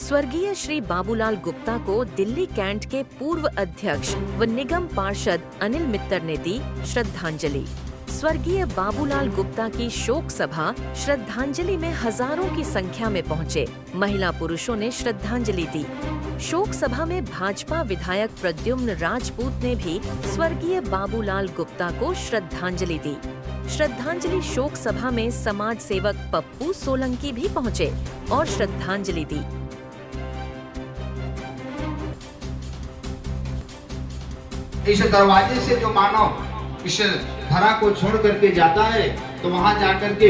स्वर्गीय श्री बाबूलाल गुप्ता को दिल्ली कैंट के पूर्व अध्यक्ष व निगम पार्षद अनिल मित्तर ने दी श्रद्धांजलि। स्वर्गीय बाबूलाल गुप्ता की शोक सभा श्रद्धांजलि में हजारों की संख्या में पहुंचे महिला पुरुषों ने श्रद्धांजलि दी। शोक सभा में भाजपा विधायक प्रद्युम्न राजपूत ने भी स्वर्गीय बाबूलाल गुप्ता को श्रद्धांजलि दी। श्रद्धांजलि शोक सभा में समाज सेवक पप्पू सोलंकी भी पहुंचे और श्रद्धांजलि दी। इस दरवाजे से जो मानव इस धरा को छोड़ करके जाता है तो वहां जाकर के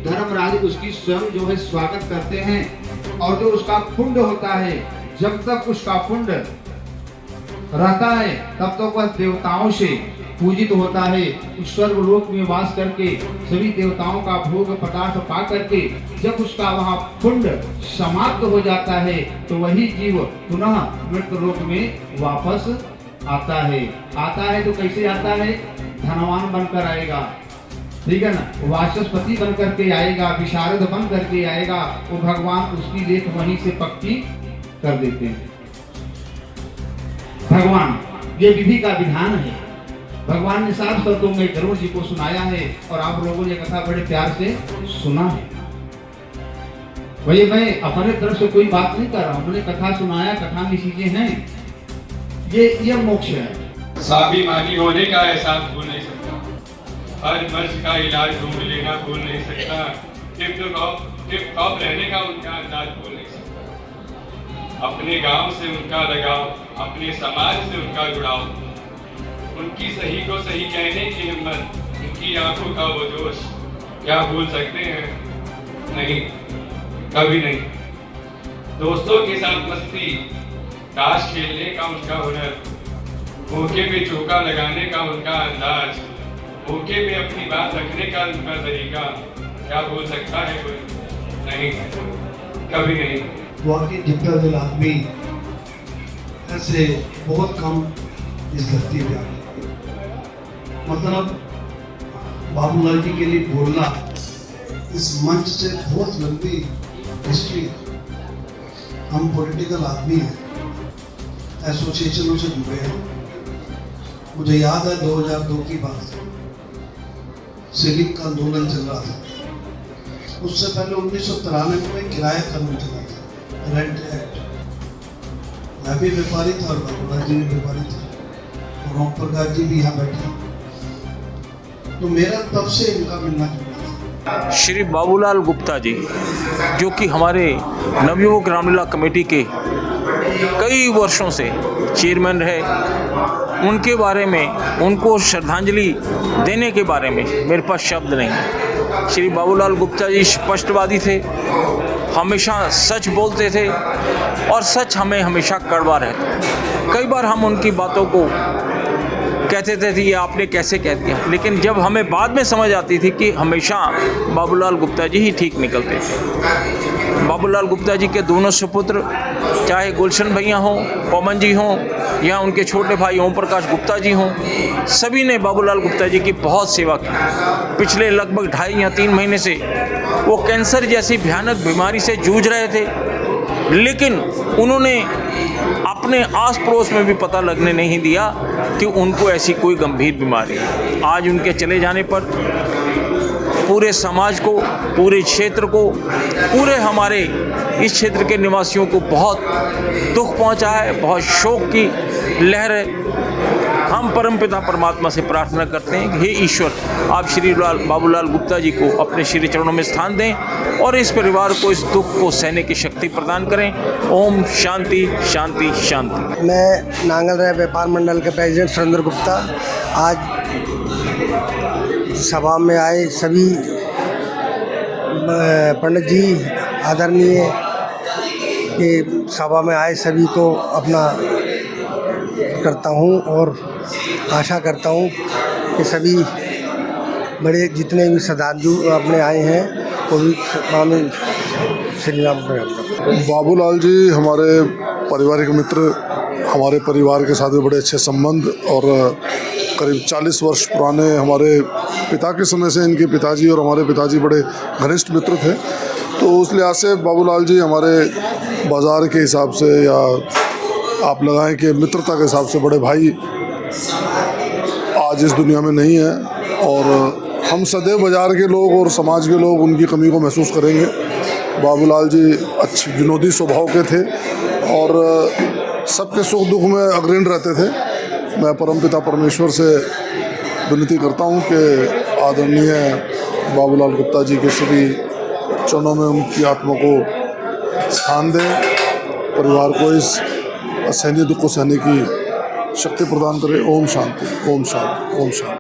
धर्मराज उसकी स्वयं जो है स्वागत करते हैं, और जो उसका कुंड होता है, जब तक उसका कुंड रहता है तब तक वह देवताओं से पूजित होता है। स्वर्ग लोक में वास करके सभी देवताओं का भोग पदार्थ पा करके जब उसका वहाँ कुंड समाप्त हो जाता है तो वही जीव पुनः मृत्यु लोक में वापस आता है तो कैसे आता है? धनवान बनकर आएगा, ठीक है ना, वाचस्पति बन करके आएगा, विशारद बन करके आएगा। वो भगवान उसकी लेख वहीं से पक्की कर देते हैं। भगवान, ये विधि का विधान है। भगवान ने साफ शब्दों में गरुड़ जी को सुनाया है और आप लोगों ने कथा बड़े प्यार से सुना है। वही मैं अपने तरफ से कोई बात नहीं कर रहा हूँ, मैंने कथा सुनाया, कथा में चीजें हैं, ये मोक्ष है। स्वाभिमानी होने का एहसास भूल नहीं सकता, हर मर्ज का इलाज ढूंढ लेना भूल नहीं सकता, टिप टॉप रहने का उनका अंदाज भूल नहीं सकता, अपने गांव से उनका लगाव, अपने समाज से उनका जुड़ाव, उनकी सही को सही कहने की हिम्मत, उनकी आंखों का वो जोश, क्या भूल सकते हैं? नहीं, कभी नहीं। दोस्तों के साथ मस्ती, ताश खेलने का उनका हुनर, भूखे पे चौका लगाने का उनका अंदाज, भूखे पे अपनी बात रखने का उनका तरीका, क्या भूल सकता है कोई? नहीं, कभी नहीं। वाकई जितना दिल आदमी ऐसे बहुत कम इस धरती पे आते, मतलब बाबूलाल जी के लिए बोलना इस मंच से बहुत लंबी हिस्ट्री। हम पॉलिटिकल आदमी हैं, एसोसिएशनों से जुड़े हैं। मुझे याद है 2002 की बात, सिविक का आंदोलन चल रहा था। उससे पहले 1993 में किराया कानून चला था, रेंट एक्ट। मैं भी व्यापारी था और बाबूलाल जी भी व्यापारी थे, और ओम प्रकाश जी भी यहाँ बैठे, तो मेरा तब से इनका मिलना जुलना था। श्री बाबूलाल गुप्ता जी, जो कि हमारे नवयुवक रामलीला कमेटी के कई वर्षों से चेयरमैन रहे, उनके बारे में, उनको श्रद्धांजलि देने के बारे में मेरे पास शब्द नहीं। श्री बाबूलाल गुप्ता जी स्पष्टवादी थे, हमेशा सच बोलते थे और सच हमें हमेशा कड़वा रहता। कई बार हम उनकी बातों को कहते थे कि ये आपने कैसे कह दिया, लेकिन जब हमें बाद में समझ आती थी कि हमेशा बाबूलाल गुप्ता जी ही ठीक निकलते थे। बाबूलाल गुप्ता जी के दोनों सुपुत्र, चाहे गुलशन भैया हों, पवन जी हों, या उनके छोटे भाई ओम प्रकाश गुप्ता जी हों, सभी ने बाबूलाल गुप्ता जी की बहुत सेवा की। पिछले लगभग 2.5 या 3 महीने से वो कैंसर जैसी भयानक बीमारी से जूझ रहे थे, लेकिन उन्होंने अपने आस पड़ोस में भी पता लगने नहीं दिया कि उनको ऐसी कोई गंभीर बीमारी है। आज उनके चले जाने पर पूरे समाज को, पूरे क्षेत्र को, पूरे हमारे इस क्षेत्र के निवासियों को बहुत दुख पहुंचा है, बहुत शोक की लहर है। हम परमपिता परमात्मा से प्रार्थना करते हैं कि हे ईश्वर, आप श्री बाबूलाल गुप्ता जी को अपने श्री चरणों में स्थान दें और इस परिवार को इस दुख को सहने की शक्ति प्रदान करें। ओम शांति शांति शांति। मैं नांगल व्यापार मंडल के प्रेसिडेंट सुरेंद्र गुप्ता आज सभा में आए सभी पंडित जी आदरणीय के सभा में आए सभी को अपना करता हूँ और आशा करता हूँ कि सभी बड़े जितने भी श्रद्धालु अपने आए हैं वो भी सभा में श्री राम। बाबूलाल जी हमारे पारिवारिक मित्र, हमारे परिवार के साथ भी बड़े अच्छे संबंध और करीब 40 वर्ष पुराने हमारे पिता के समय से इनके पिताजी और हमारे पिताजी बड़े घनिष्ठ मित्र थे। तो उस लिहाज से बाबूलाल जी हमारे बाज़ार के हिसाब से या आप लगाएं कि मित्रता के हिसाब से बड़े भाई आज इस दुनिया में नहीं है, और हम सदैव बाज़ार के लोग और समाज के लोग उनकी कमी को महसूस करेंगे। बाबूलाल जी अच्छे विनोदी स्वभाव के थे और सबके सुख दुख में अग्रणी रहते थे। मैं परमपिता परमेश्वर से विनती करता हूं कि आदरणीय बाबूलाल गुप्ता जी के श्री चरणों में उनकी आत्मा को स्थान दें, परिवार को इस असहनीय दुख को सहने की शक्ति प्रदान करें। ओम शांति, ओम शांति, ओम शांति।